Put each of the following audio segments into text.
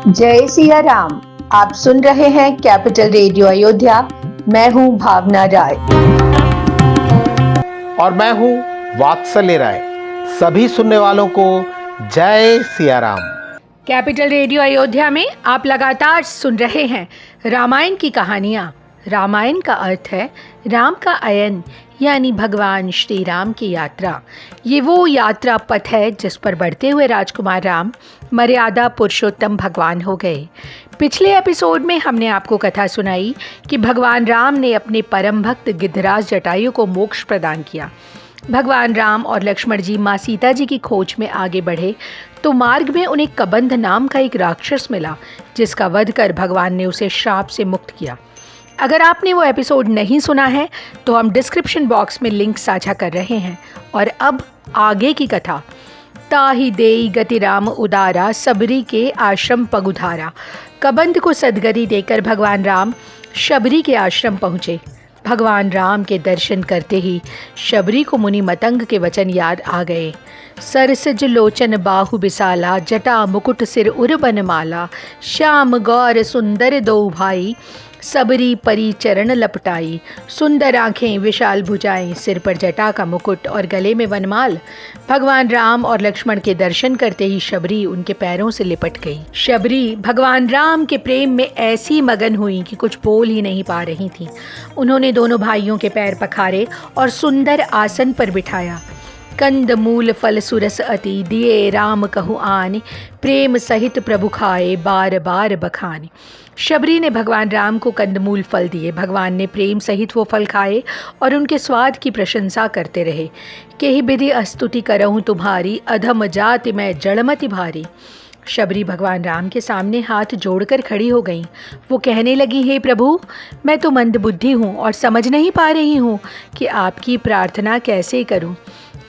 जय सिया राम। आप सुन रहे हैं कैपिटल रेडियो अयोध्या। मैं हूं भावना राय और मैं हूं वात्सल्य राय। सभी सुनने वालों को जय सिया राम। कैपिटल रेडियो अयोध्या में आप लगातार सुन रहे हैं रामायण की कहानियाँ। रामायण का अर्थ है राम का अयन, यानी भगवान श्री राम की यात्रा। ये वो यात्रा पथ है जिस पर बढ़ते हुए राजकुमार राम मर्यादा पुरुषोत्तम भगवान हो गए। पिछले एपिसोड में हमने आपको कथा सुनाई कि भगवान राम ने अपने परम भक्त गिद्धराज जटायु को मोक्ष प्रदान किया। भगवान राम और लक्ष्मण जी माँ सीता जी की खोज में आगे बढ़े तो मार्ग में उन्हें कबंध नाम का एक राक्षस मिला, जिसका वध कर भगवान ने उसे श्राप से मुक्त किया। अगर आपने वो एपिसोड नहीं सुना है तो हम डिस्क्रिप्शन बॉक्स में लिंक साझा कर रहे हैं। और अब आगे की कथा। ताहि देई गति राम उदारा, सबरी के आश्रम पगुधारा। कबंध को सदगति देकर भगवान राम शबरी के आश्रम पहुँचे। भगवान राम के दर्शन करते ही शबरी को मुनि मतंग के वचन याद आ गए। सरसज लोचन बाहु बिसाला, जटा मुकुट सिर उर बनमाला। श्याम गौर सुंदर दो भाई, सबरी परी चरण लपटाई। सुंदर आँखें विशाल भुजाएं, सिर पर जटा का मुकुट और गले में वनमाल। भगवान राम और लक्ष्मण के दर्शन करते ही शबरी उनके पैरों से लिपट गई। शबरी भगवान राम के प्रेम में ऐसी मगन हुई कि कुछ बोल ही नहीं पा रही थी। उन्होंने दोनों भाइयों के पैर पखारे और सुंदर आसन पर बिठाया। कंद मूल फल सुरस अति, दिए राम कहु आने। प्रेम सहित प्रभु खाए, बार बार बखाने। शबरी ने भगवान राम को कंदमूल फल दिए। भगवान ने प्रेम सहित वो फल खाए और उनके स्वाद की प्रशंसा करते रहे। केहि विधि स्तुति करहूँ तुम्हारी, अधम जाति मैं जड़मति भारी। शबरी भगवान राम के सामने हाथ जोड़कर खड़ी हो गईं। वो कहने लगी, हे प्रभु, मैं तो मंदबुद्धि हूँ और समझ नहीं पा रही हूँ कि आपकी प्रार्थना कैसे करूँ।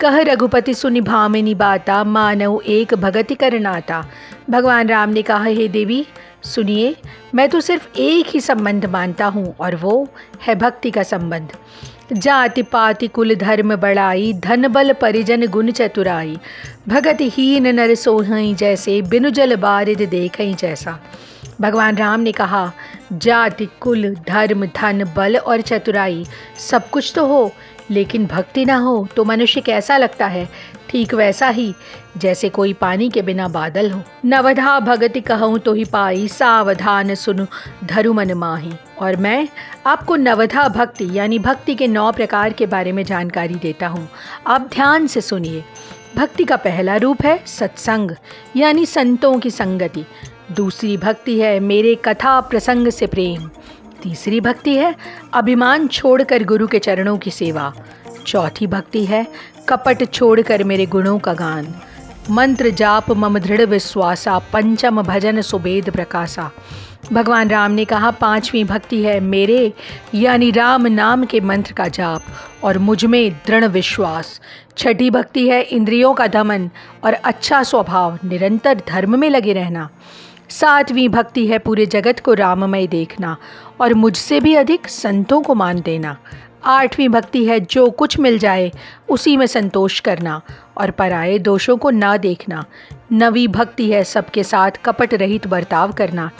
कह रघुपति सुनि भामिनी बाता, मानव एक भगति करनाता। भगवान राम ने कहा, हे देवी सुनिए, मैं तो सिर्फ एक ही संबंध मानता हूँ और वो है भक्ति का संबंध। जाति पाति कुल धर्म बड़ाई, धन बल परिजन गुण चतुराई। भगत हीन नर सोहई जैसे, बिनु जल बारिद देखई जैसा। भगवान राम ने कहा, जाति कुल धर्म धन बल और चतुराई सब कुछ तो हो, लेकिन भक्ति ना हो तो मनुष्य कैसा लगता है? ठीक वैसा ही जैसे कोई पानी के बिना बादल हो। नवधा भगति कहूँ तो ही पाई, सावधान सुनु धरु मन माही। और मैं आपको नवधा भक्ति यानी भक्ति के 9 प्रकार के बारे में जानकारी देता हूँ। आप ध्यान से सुनिए। भक्ति का पहला रूप है सत्संग यानी संतों की संगति। दूसरी भक्ति है मेरे कथा प्रसंग से प्रेम। तीसरी भक्ति है अभिमान छोड़कर गुरु के चरणों की सेवा। चौथी भक्ति है कपट छोड़कर मेरे गुणों का गान। मंत्र जाप मम दृढ़ विश्वासा, पंचम भजन सुबेद प्रकाशा। भगवान राम ने कहा, 5वीं भक्ति है मेरे यानी राम नाम के मंत्र का जाप और मुझ में दृढ़ विश्वास। छठी भक्ति है इंद्रियों का दमन और अच्छा स्वभाव, निरंतर धर्म में लगे रहना। 7वीं भक्ति है पूरे जगत को राममय देखना और मुझसे भी अधिक संतों को मान देना। 8वीं भक्ति है जो कुछ मिल जाए उसी में संतोष करना और पराये दोषों को ना देखना। 9वीं भक्ति है सबके साथ कपट रहित बर्ताव करना,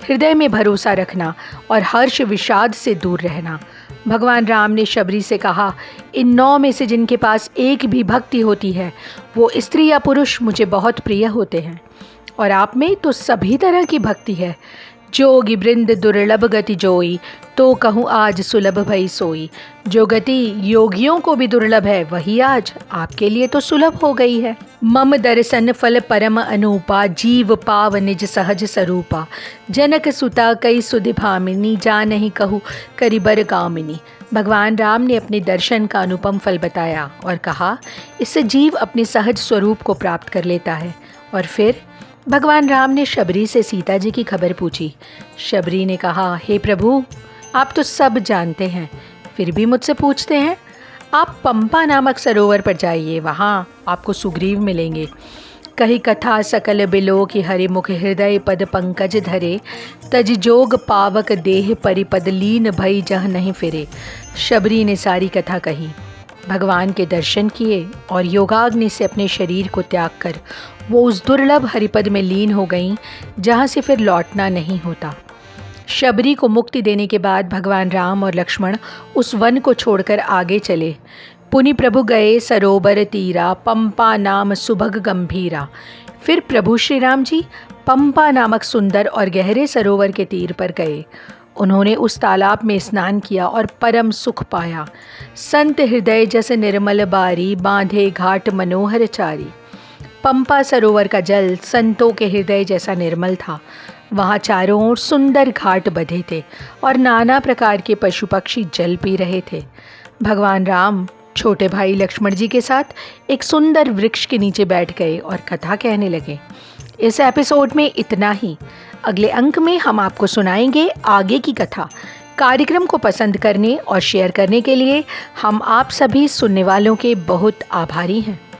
हृदय में भरोसा रखना और हर्ष विषाद से दूर रहना। भगवान राम ने शबरी से कहा, इन 9 में से जिनके पास एक भी भक्ति होती है वो स्त्री या पुरुष मुझे बहुत प्रिय होते हैं और आप में तो सभी तरह की भक्ति है। जोगी वृंद दुर्लभ गति जोई, तो कहूँ आज सुलभ भई सोई। जो गति योगियों को भी दुर्लभ है वही आज आपके लिए तो सुलभ हो गई है। मम दर्शन फल परम अनूपा, जीव पाव निज सहज स्वरूपा। जनक सुता कई सुधि भामिनी, जा नहीं कहूँ करिबर कामिनी। भगवान राम ने अपने दर्शन का अनुपम फल बताया और कहा, इससे जीव अपने सहज स्वरूप को प्राप्त कर लेता है। और फिर भगवान राम ने शबरी से सीता जी की खबर पूछी। शबरी ने कहा, हे प्रभु, आप तो सब जानते हैं, फिर भी मुझसे पूछते हैं। आप पंपा नामक सरोवर पर जाइए, वहाँ आपको सुग्रीव मिलेंगे। कही कथा सकल बिलो की हरि मुख, हृदय पद पंकज धरे। तज जोग पावक देह परिपद, लीन भई जह नहीं फिरे। शबरी ने सारी कथा कही। भगवान के दर्शन किए और योगाग्नि से अपने शरीर को त्याग कर वो उस दुर्लभ हरिपद में लीन हो गईं जहाँ से फिर लौटना नहीं होता। शबरी को मुक्ति देने के बाद भगवान राम और लक्ष्मण उस वन को छोड़कर आगे चले। पुनि प्रभु गए सरोवर तीरा, पंपा नाम सुभग गंभीरा। फिर प्रभु श्री राम जी पंपा नामक सुंदर और गहरे सरोवर के तीर पर गए। उन्होंने उस तालाब में स्नान किया और परम सुख पाया। संत हृदय जैसे निर्मल बारी, बांधे घाट मनोहर चारी। पंपा सरोवर का जल संतों के हृदय जैसा निर्मल था। वहाँ चारों ओर सुंदर घाट बंधे थे और नाना प्रकार के पशु पक्षी जल पी रहे थे। भगवान राम छोटे भाई लक्ष्मण जी के साथ एक सुंदर वृक्ष के नीचे बैठ गए और कथा कहने लगे। इस एपिसोड में इतना ही। अगले अंक में हम आपको सुनाएंगे आगे की कथा। कार्यक्रम को पसंद करने और शेयर करने के लिए हम आप सभी सुनने वालों के बहुत आभारी हैं।